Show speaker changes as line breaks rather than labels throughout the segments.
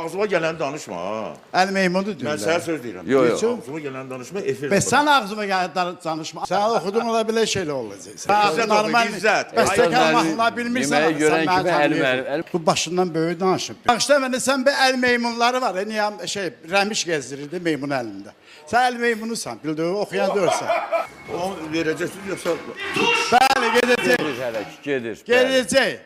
ağzıma gələn danışma ha.
Əl meymunu
Mən
deyirlər.
sənə söz deyirəm.
Yox, yox.
Ağzıma gələn danışma efir.
Bəs sən ağzıma gələn danışma. Sən oxudun ola belə şeylə olacaq.
İzzət oxu, İzzət.
Bəstəkar mahnılar bilmirsən.
Yeməyi görən
sən
kimi
məni
əlim,
tanıyırsan.
əlim.
Bu başından böyük danışıb. Bağışla mənə sən bir əl meymunları var. Niyə rəmiş gezdirirdi meymun əlində. Sən əl meymunusan, bildiğin oxuyan deyirsən.
Onu verəcəksiniz yoxsa...
Bəli, gedəcək.
Gedir hələ ki, gedir.
Gedəcək.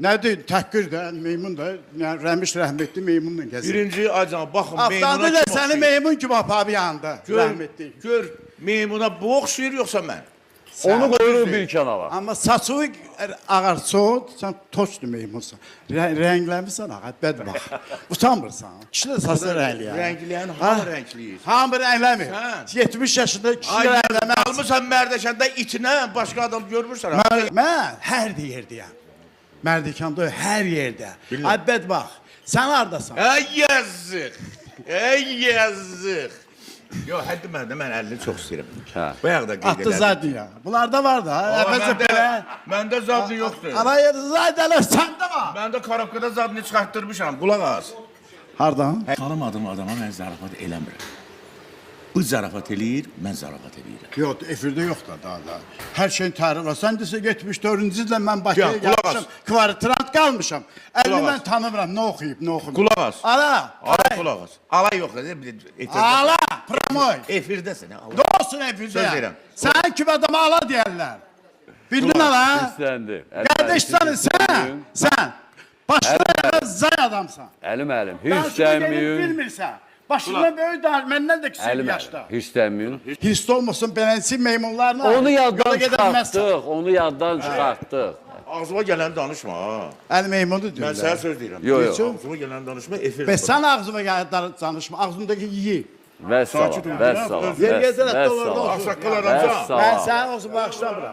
Nədir? Təhqir də, meymun da, yəni rəmiş rəhmətli meymunla gəzir.
Birinci acan, baxın meymuna
Aftandı da
kim
səni
oxşayır?
meymun kimi apab yanında. Rəhmətli.
Gör, meymuna bu oxşayır yoxsa mən?
Onu qoyuruq bir kənara.
Amma saçı ağarsa, sən toçdur meymunsan. Rəngləmirsən ağa, bəd bax. Utanmırsan. Kişi də saçı rəngli ya.
Rəngləyən hamı rəngləyir.
Hamı rəngləmir.
Sən?
70 yaşında kişi
Ay,
rəngləmir.
almısan Mərdəkəndə itinə, başqa adam görmürsən.
Mən hər yerdəyəm. Mərdəkanda hər yerdə.
Bilirəm.
Ay bəd bax. Sən hardasan?
Ey yazıq. Ey yazıq. Yo, həddi məndə mən 50 çox istəyirəm.
Hə.
Bayaq da qeyd
Atdı
elədim.
zadniya. Bunlarda var da. Əvvəlcə belə.
Məndə zadni yoxdur.
Araya zadələr səndə var.
Məndə karabkada zadni çıxartdırmışam. Qulaq az.
Hardan?
Tanımadığım adama mən zarafat eləmirəm. Bu zarafat eləyir, mən zarafat eləyirəm.
Yox, efirdə yox da daha. Hər şeyin tarixi var. Sən desə 74-cü ildə mən Bakıya
Ya, qulaq
gəlmişəm,
as.
kvartirant qalmışam. Əlini
Qulaq
mən
as.
tanımıram, nə oxuyub, nə oxuyub.
Qulaq as.
Ala,
Ala qulaq az. Ala yox,
ala, pramoy.
Efirdəsən, ala.
Nə olsun efirdə?
Söz deyirəm.
Sən kimi adama ala deyərlər. Bildin ala?
İstəndi.
Qardaşsan sən başına zay adamsan.
Əlim, əlim.
Hüstəmiyün. Bilmirsən. Başından böyük daha, məndən də kiçik
Əlim,
yaşda.
əlim. Hüstəmiyün.
Hissli olmasın beləncə meymunlarla.
Onu yaddan
yola gedilməz.
çıxartdıq. Onu yaddan çıxartdıq.
Ağzıma gələn danışma ha.
Əl meymunu
Mən
deyirlər.
sənə söz deyirəm.
Yox, yox.
Ağzıma gələn danışma efir.
Bəs sən ağzıma gələn danışma, ağzındakı yiyi.
Vəssalam,
Sakit ol.
vəssalam.
Yer gəzərək dolarda
Vəssalam.
olsun.
Ağsaqqal adamsan.
Mən səni olsun bağışlamıram.